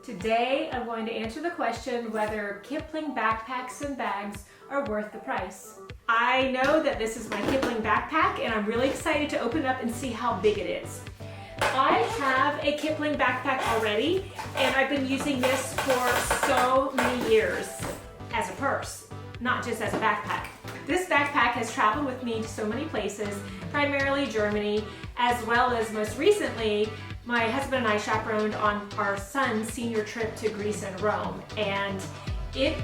Today I'm going to answer the question whether Kipling backpacks and bags are worth the price. I know that this is my Kipling backpack and I'm really excited to open it up and see how big it is. I have a Kipling backpack already and I've been using this for so many years as a purse, not just as a backpack. This backpack has traveled with me to so many places, primarily Germany, as well as most recently my husband and I chaperoned on our son's senior trip to Greece and Rome, and it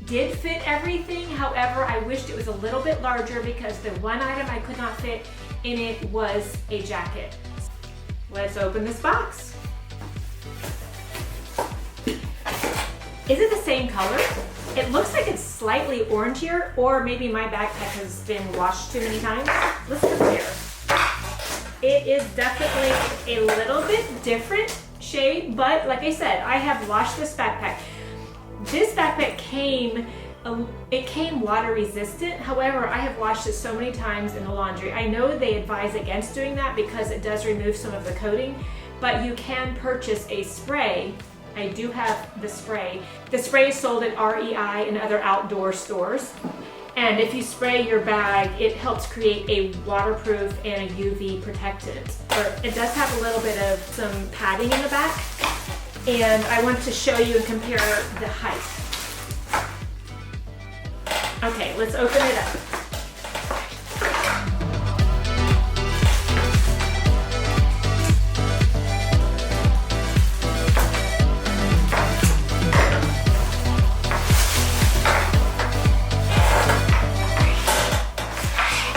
did fit everything. However, I wished it was a little bit larger because the one item I could not fit in it was a jacket. Let's open this box. Is it the same color? It looks like it's slightly orangier, or maybe my backpack has been washed too many times. Let's compare. It is definitely a little bit different shade, but like I said, I have washed this backpack. This backpack came water resistant. However, I have washed it so many times in the laundry. I know they advise against doing that because it does remove some of the coating, but you can purchase a spray. I do have the spray. The spray is sold at REI and other outdoor stores. And if you spray your bag, it helps create a waterproof and a UV protectant. It does have a little bit of some padding in the back. And I want to show you and compare the height. Okay, let's open it up.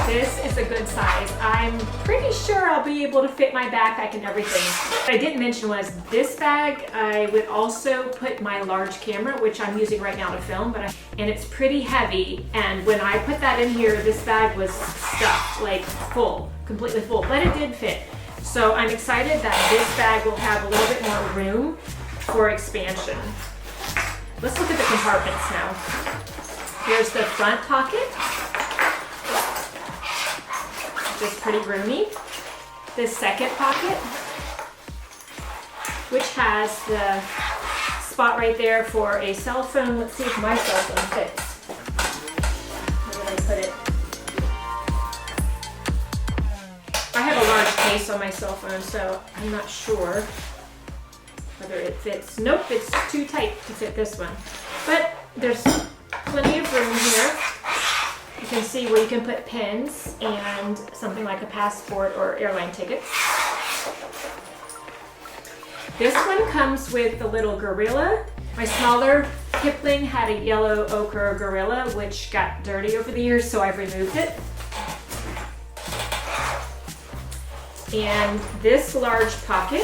This is a good size. I'm pretty sure I'll be able to fit my backpack and everything. What I didn't mention was this bag, I would also put my large camera, which I'm using right now to film, and it's pretty heavy. And when I put that in here, this bag was stuffed, like full, completely full, but it did fit. So I'm excited that this bag will have a little bit more room for expansion. Let's look at the compartments now. Here's the front pocket. Just pretty roomy. This second pocket, which has the spot right there for a cell phone. Let's see if my cell phone fits. Where did I put it? I have a large case on my cell phone, so I'm not sure whether it fits. Nope, it's too tight to fit this one. But there's plenty of room here. You can see where you can put pens and something like a passport or airline tickets. This one comes with the little gorilla. My smaller Kipling had a yellow ochre gorilla, which got dirty over the years, so I've removed it. And this large pocket.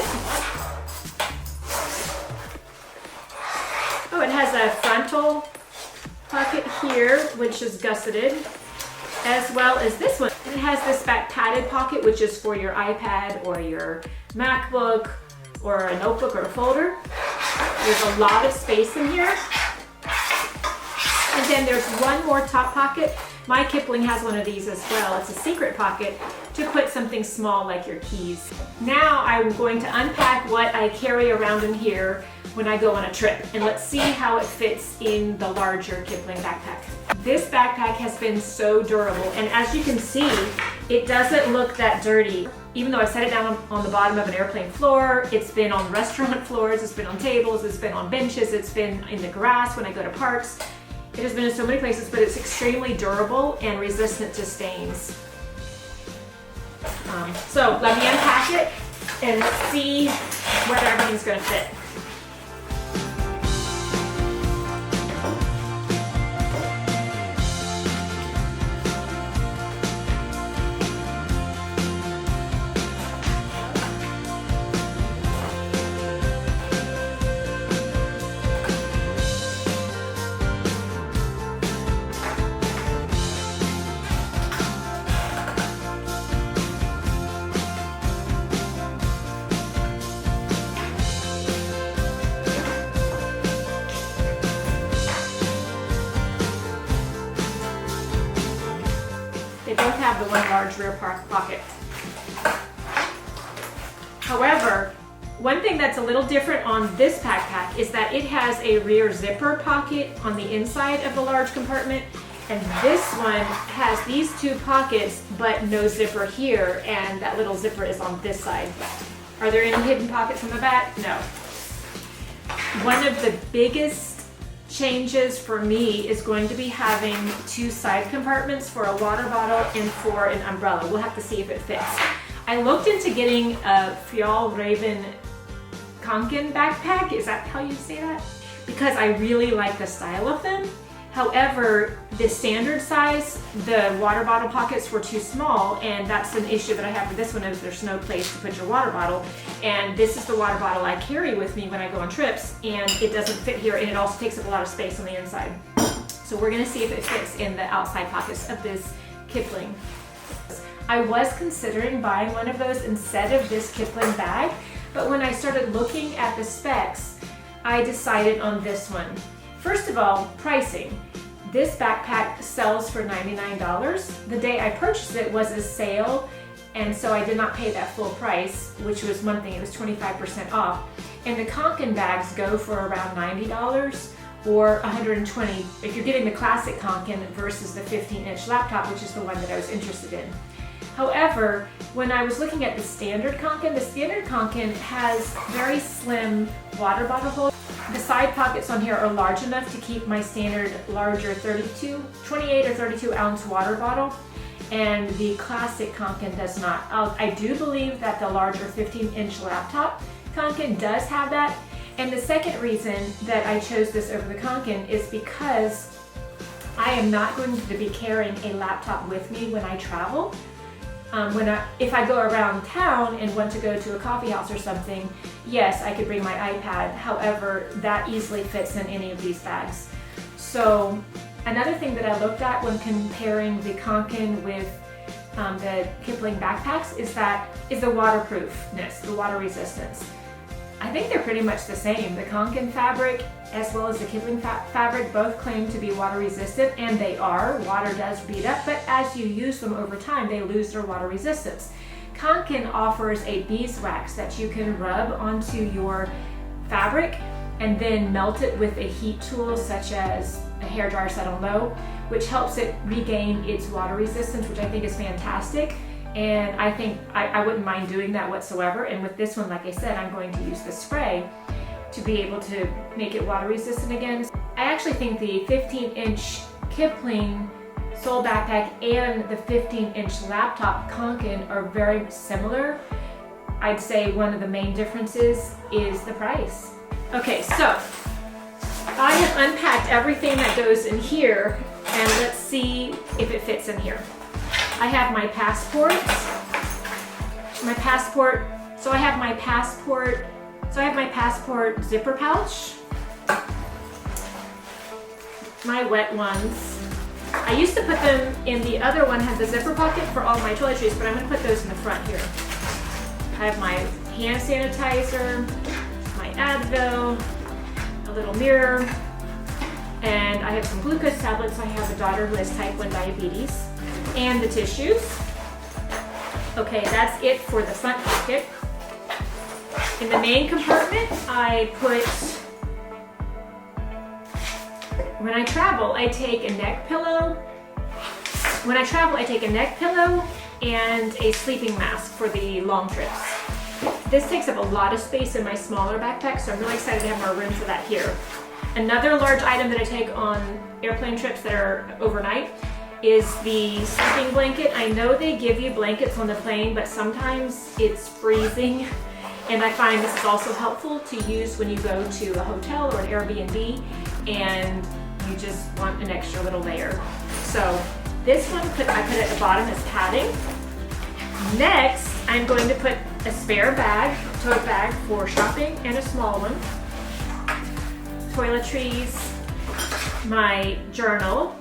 Oh, it has a frontal pocket here, which is gusseted, as well as this one. It has this back padded pocket, which is for your iPad or your MacBook or a notebook or a folder. There's a lot of space in here. And then there's one more top pocket. My Kipling has one of these as well. It's a secret pocket to put something small like your keys. Now I'm going to unpack what I carry around in here when I go on a trip, and let's see how it fits in the larger Kipling backpack. This backpack has been so durable, and as you can see, it doesn't look that dirty. Even though I set it down on the bottom of an airplane floor, it's been on restaurant floors, it's been on tables, it's been on benches, it's been in the grass when I go to parks. It has been in so many places, but it's extremely durable and resistant to stains. So let me unpack it and see whether everything's gonna fit. They both have the one large rear pocket. However, One thing that's a little different on this backpack is that it has a rear zipper pocket on the inside of the large compartment, and this one has these two pockets but no zipper here, and that little zipper is on this side. Are there any hidden pockets on the back? No. One of the biggest changes for me is going to be having two side compartments for a water bottle and for an umbrella. We'll have to see if it fits. I looked into getting a Fjallraven Kanken backpack. Is that how you say that? Because I really like the style of them. However, the standard size, the water bottle pockets were too small, and that's an issue that I have with this one is there's no place to put your water bottle. And this is the water bottle I carry with me when I go on trips, and it doesn't fit here, and it also takes up a lot of space on the inside. So we're gonna see if it fits in the outside pockets of this Kipling. I was considering buying one of those instead of this Kipling bag, but when I started looking at the specs, I decided on this one. First of all, pricing. This backpack sells for $99. The day I purchased it was a sale, and so I did not pay that full price, which was one thing, it was 25% off. And the Kanken bags go for around $90 or $120 if you're getting the classic Kanken versus the 15-inch laptop, which is the one that I was interested in. However, when I was looking at the standard Kanken has very slim water bottle holes. The side pockets on here are large enough to keep my standard larger 28 or 32 ounce water bottle, and the classic Kanken does not. I do believe that the larger 15-inch laptop Kanken does have that, and the second reason that I chose this over the Kanken is because I am not going to be carrying a laptop with me when I travel. If I go around town and want to go to a coffee house or something, yes, I could bring my iPad. However, that easily fits in any of these bags. So another thing that I looked at when comparing the Kanken with the Kipling backpacks is the waterproofness, the water resistance. I think they're pretty much the same. The Kanken fabric as well as the Kipling fabric both claim to be water resistant, and they are. Water does bead up, but as you use them over time, they lose their water resistance. Kanken offers a beeswax that you can rub onto your fabric and then melt it with a heat tool such as a hairdryer set on low, which helps it regain its water resistance, which I think is fantastic. And I think I wouldn't mind doing that whatsoever. And with this one, like I said, I'm going to use the spray to be able to make it water resistant again. I actually think the 15-inch Kipling Seoul backpack and the 15-inch laptop Kanken are very similar. I'd say one of the main differences is the price. Okay, so I have unpacked everything that goes in here, and let's see if it fits in here. I have my passport, so I have my passport zipper pouch, my wet ones. I used to put them in the other one, had the zipper pocket for all my toiletries, but I'm gonna put those in the front here. I have my hand sanitizer, my Advil, a little mirror, and I have some glucose tablets. I have a daughter who has type 1 diabetes, and the tissues. Okay, that's it for the front pocket. In the main compartment, when I travel, I take a neck pillow. When I travel, I take a neck pillow and a sleeping mask for the long trips. This takes up a lot of space in my smaller backpack, so I'm really excited to have more room for that here. Another large item that I take on airplane trips that are overnight is the sleeping blanket. I know they give you blankets on the plane, but sometimes it's freezing. And I find this is also helpful to use when you go to a hotel or an Airbnb and you just want an extra little layer. So this one I put at the bottom as padding. Next, I'm going to put a spare bag, tote bag for shopping, and a small one. Toiletries, my journal,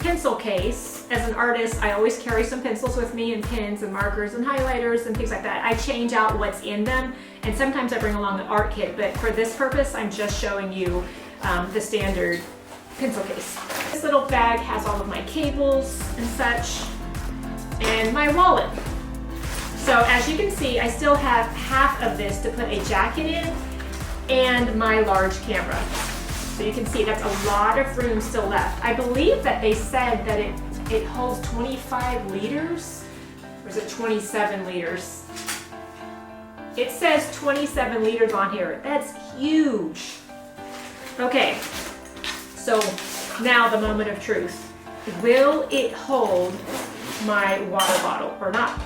pencil case. As an artist, I always carry some pencils with me and pens and markers and highlighters and things like that. I change out what's in them, and sometimes I bring along an art kit, but for this purpose, I'm just showing you the standard pencil case. This little bag has all of my cables and such, and my wallet. So as you can see, I still have half of this to put a jacket in and my large camera. So you can see that's a lot of room still left. I believe that they said that it holds 25 liters, or is it 27 liters? It says 27 liters on here. That's huge. Okay, so now the moment of truth. Will it hold my water bottle or not?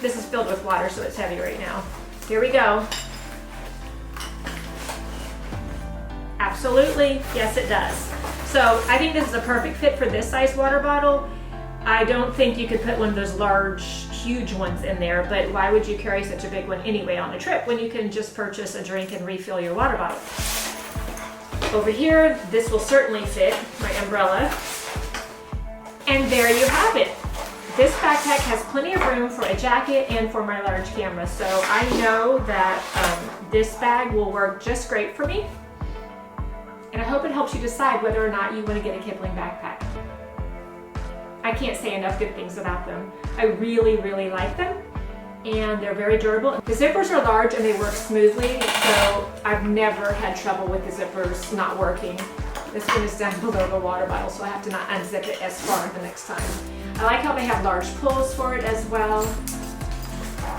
This is filled with water, so it's heavy right now. Here we go. Absolutely, yes it does. So I think this is a perfect fit for this size water bottle. I don't think you could put one of those large, huge ones in there, but why would you carry such a big one anyway on a trip when you can just purchase a drink and refill your water bottle? Over here, this will certainly fit my umbrella. And there you have it. This backpack has plenty of room for a jacket and for my large camera, so I know that this bag will work just great for me. And I hope it helps you decide whether or not you want to get a Kipling backpack. I can't say enough good things about them. I really, really like them, and they're very durable. The zippers are large and they work smoothly, so I've never had trouble with the zippers not working. This one is down below the water bottle, so I have to not unzip it as far the next time. I like how they have large pulls for it as well.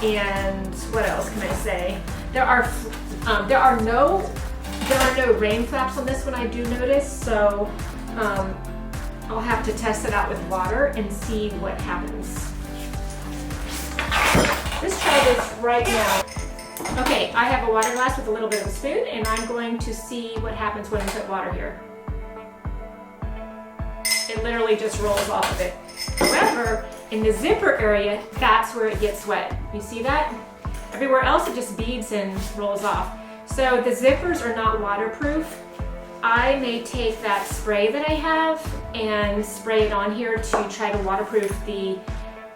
And what else can I say? There are no rain flaps on this one, I do notice, so I'll have to test it out with water and see what happens. Let's try this right now. Okay, I have a water glass with a little bit of a spoon, and I'm going to see what happens when I put water here. It literally just rolls off of it. However, in the zipper area, that's where it gets wet. You see that? Everywhere else it just beads and rolls off. So the zippers are not waterproof. I may take that spray that I have and spray it on here to try to waterproof the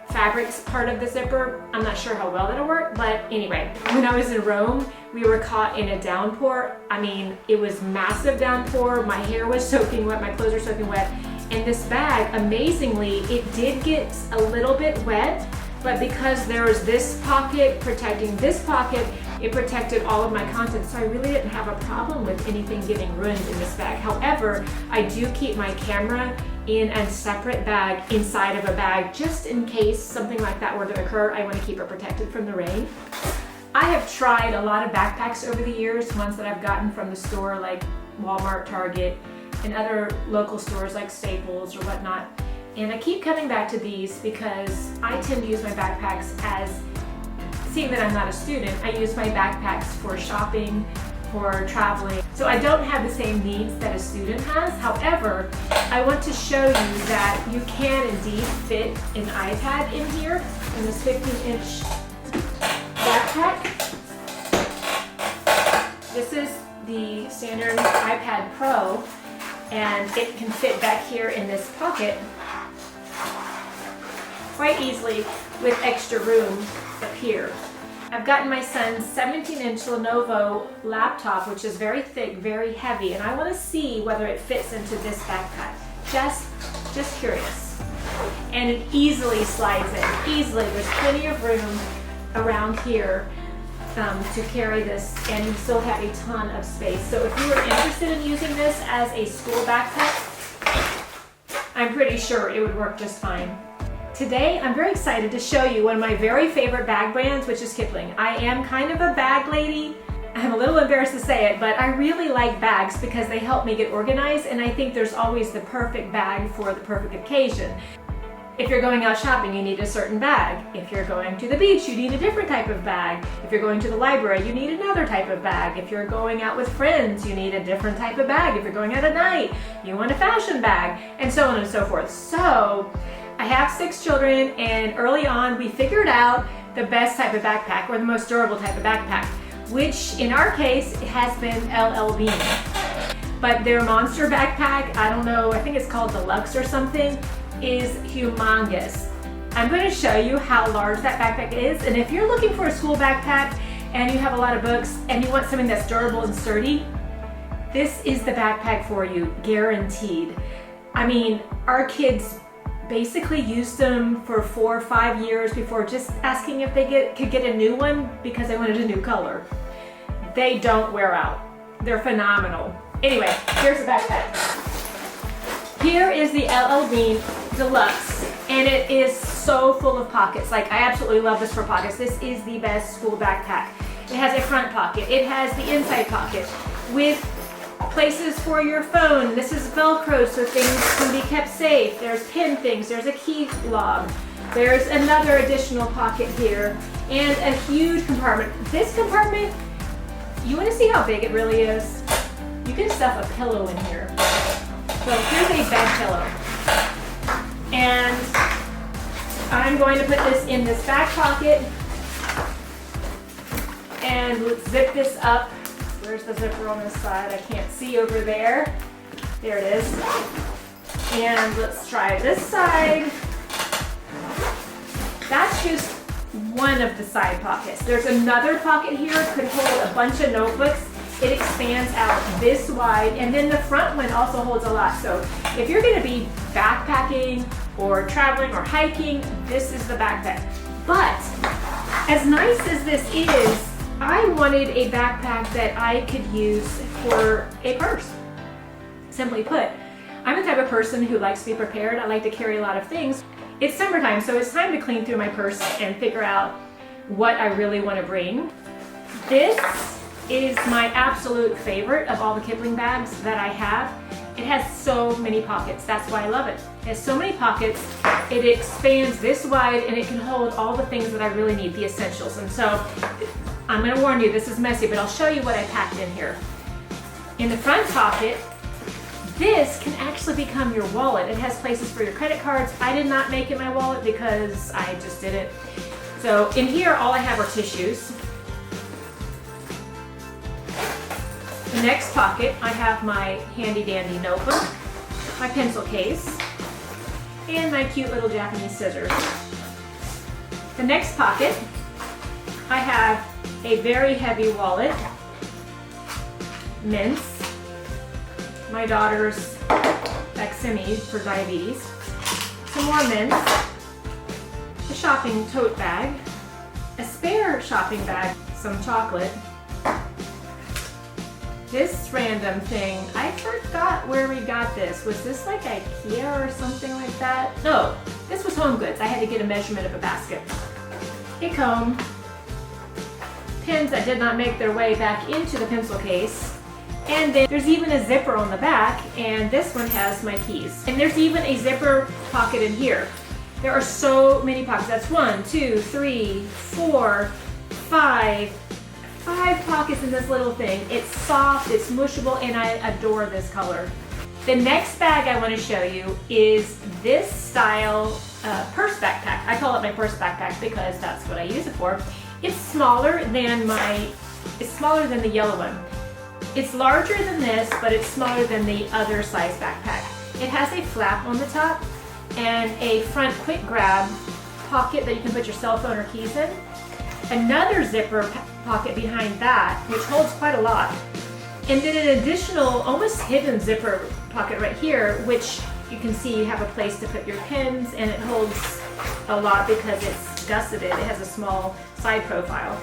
fabrics part of the zipper. I'm not sure how well that'll work, but anyway, when I was in Rome, we were caught in a downpour. I mean, it was massive downpour. My hair was soaking wet, my clothes were soaking wet. And this bag, amazingly, it did get a little bit wet, but because there was this pocket protecting this pocket, it protected all of my contents, so I really didn't have a problem with anything getting ruined in this bag. However, I do keep my camera in a separate bag inside of a bag, just in case something like that were to occur. I want to keep it protected from the rain. I have tried a lot of backpacks over the years, ones that I've gotten from the store like Walmart, Target, and other local stores like Staples or whatnot. And I keep coming back to these because I tend to use my backpacks as, seeing that I'm not a student, I use my backpacks for shopping, for traveling. So I don't have the same needs that a student has. However, I want to show you that you can indeed fit an iPad in here in this 15-inch backpack. This is the standard iPad Pro, and it can fit back here in this pocket quite easily with extra room up here. I've gotten my son's 17-inch Lenovo laptop, which is very thick, very heavy, and I want to see whether it fits into this backpack. Just curious. And it easily slides in, easily. There's plenty of room around here to carry this, and you still have a ton of space. So if you were interested in using this as a school backpack, I'm pretty sure it would work just fine. Today, I'm very excited to show you one of my very favorite bag brands, which is Kipling. I am kind of a bag lady. I'm a little embarrassed to say it, but I really like bags because they help me get organized, and I think there's always the perfect bag for the perfect occasion. If you're going out shopping, you need a certain bag. If you're going to the beach, you need a different type of bag. If you're going to the library, you need another type of bag. If you're going out with friends, you need a different type of bag. If you're going out at night, you want a fashion bag, and so on and so forth. So, I have 6 children, and early on we figured out the best type of backpack, or the most durable type of backpack, which in our case has been LL Bean. But their monster backpack, I don't know, I think it's called Deluxe or something, is humongous. I'm going to show you how large that backpack is, and if you're looking for a school backpack and you have a lot of books and you want something that's durable and sturdy, this is the backpack for you, guaranteed. I mean, our kids' basically used them for 4 or 5 years before just asking if they could get a new one because they wanted a new color. They don't wear out. They're phenomenal. Anyway, here's the backpack. Here is the LL Bean Deluxe, and it is so full of pockets. Like, I absolutely love this for pockets. This is the best school backpack. It has a front pocket. It has the inside pocket with places for your phone. This is Velcro, so things can be kept safe. There's pin things. There's a key lob. There's another additional pocket here, and a huge compartment. This compartment, you want to see how big it really is? You can stuff a pillow in here. So here's a bed pillow. And I'm going to put this in this back pocket. And let's zip this up. Where's the zipper on this side? I can't see over there. There it is. And let's try this side. That's just one of the side pockets. There's another pocket here, could hold a bunch of notebooks. It expands out this wide, and then the front one also holds a lot. So if you're gonna be backpacking or traveling or hiking, this is the backpack. But as nice as this is, I wanted a backpack that I could use for a purse. Simply put, I'm the type of person who likes to be prepared. I like to carry a lot of things. It's summertime, so it's time to clean through my purse and figure out what I really want to bring. This is my absolute favorite of all the Kipling bags that I have. It has so many pockets. That's why I love it. It has so many pockets. It expands this wide, and it can hold all the things that I really need, the essentials. And so I'm going to warn you, this is messy, but I'll show you what I packed in here. In the front pocket, this can actually become your wallet. It has places for your credit cards. I did not make it my wallet because I just didn't. So in here, all I have are tissues. The next pocket, I have my handy dandy notebook, my pencil case, and my cute little Japanese scissors. The next pocket, I have a very heavy wallet, mints, my daughter's Baqsimi for diabetes, some more mints, a shopping tote bag, a spare shopping bag, some chocolate. This random thing, I forgot where we got this. Was this like IKEA or something like that? No, this was Home Goods. I had to get a measurement of a basket. A comb, pins that did not make their way back into the pencil case. And then there's even a zipper on the back, and this one has my keys. And there's even a zipper pocket in here. There are so many pockets. That's 1, 2, 3, 4, 5 pockets in this little thing. It's soft, it's mushable, and I adore this color. The next bag I want to show you is this style purse backpack. I call it my purse backpack because that's what I use it for. It's smaller than the yellow one. It's larger than this, but it's smaller than the other size backpack. It has a flap on the top and a front quick grab pocket that you can put your cell phone or keys in. Another zipper pocket behind that, which holds quite a lot. And then an additional, almost hidden zipper pocket right here, which you can see you have a place to put your pins, and it holds a lot because it's gusseted. It has a small side profile.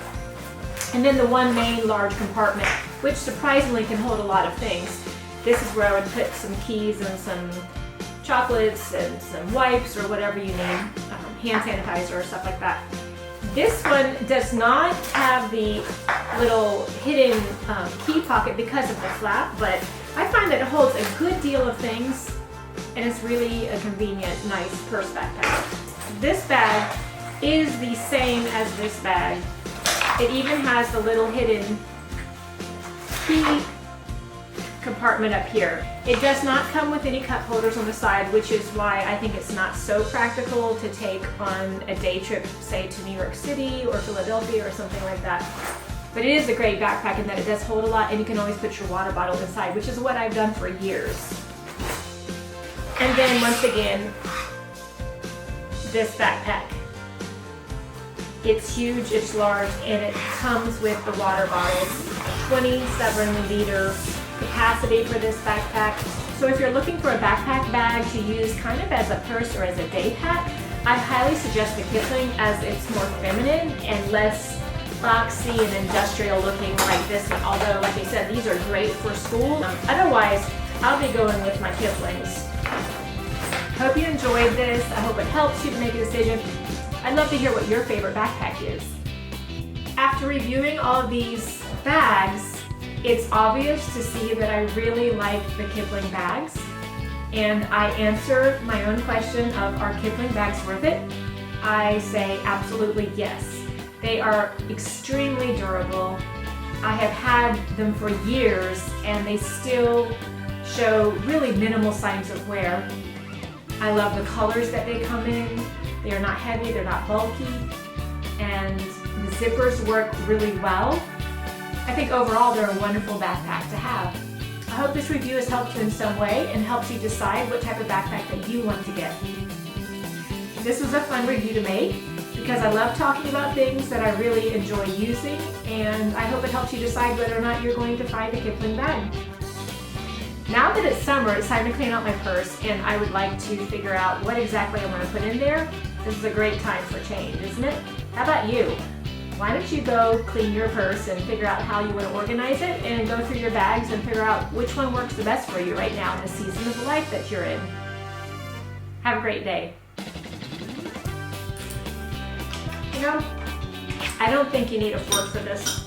And then the one main large compartment, which surprisingly can hold a lot of things. This is where I would put some keys and some chocolates and some wipes or whatever you need, hand sanitizer or stuff like that. This one does not have the little hidden key pocket because of the flap, but I find that it holds a good deal of things, and it's really a convenient, nice purse backpack. This bag is the same as this bag. It even has the little hidden key compartment up here. It does not come with any cup holders on the side, which is why I think it's not so practical to take on a day trip, say to New York City or Philadelphia or something like that. But it is a great backpack in that it does hold a lot, and you can always put your water bottle inside, which is what I've done for years. And then once again, this backpack. It's huge, it's large, and it comes with the water bottles. 27 liter capacity for this backpack. So if you're looking for a backpack bag to use kind of as a purse or as a day pack, I highly suggest the Kipling, as it's more feminine and less boxy and industrial looking like this one. Although, like I said, these are great for school. Otherwise, I'll be going with my Kiplings. Hope you enjoyed this. I hope it helps you to make a decision. I'd love to hear what your favorite backpack is. After reviewing all of these bags, it's obvious to see that I really like the Kipling bags. And I answer my own question of, are Kipling bags worth it? I say absolutely yes. They are extremely durable. I have had them for years and they still show really minimal signs of wear. I love the colors that they come in. They are not heavy, they're not bulky, and the zippers work really well. I think overall they're a wonderful backpack to have. I hope this review has helped you in some way and helps you decide what type of backpack that you want to get. This was a fun review to make because I love talking about things that I really enjoy using, and I hope it helps you decide whether or not you're going to buy the Kipling bag. Now that it's summer, it's time to clean out my purse, and I would like to figure out what exactly I want to put in there. This is a great time for change, isn't it? How about you? Why don't you go clean your purse and figure out how you want to organize it, and go through your bags and figure out which one works the best for you right now in the season of life that you're in. Have a great day. You know, I don't think you need a fork for this.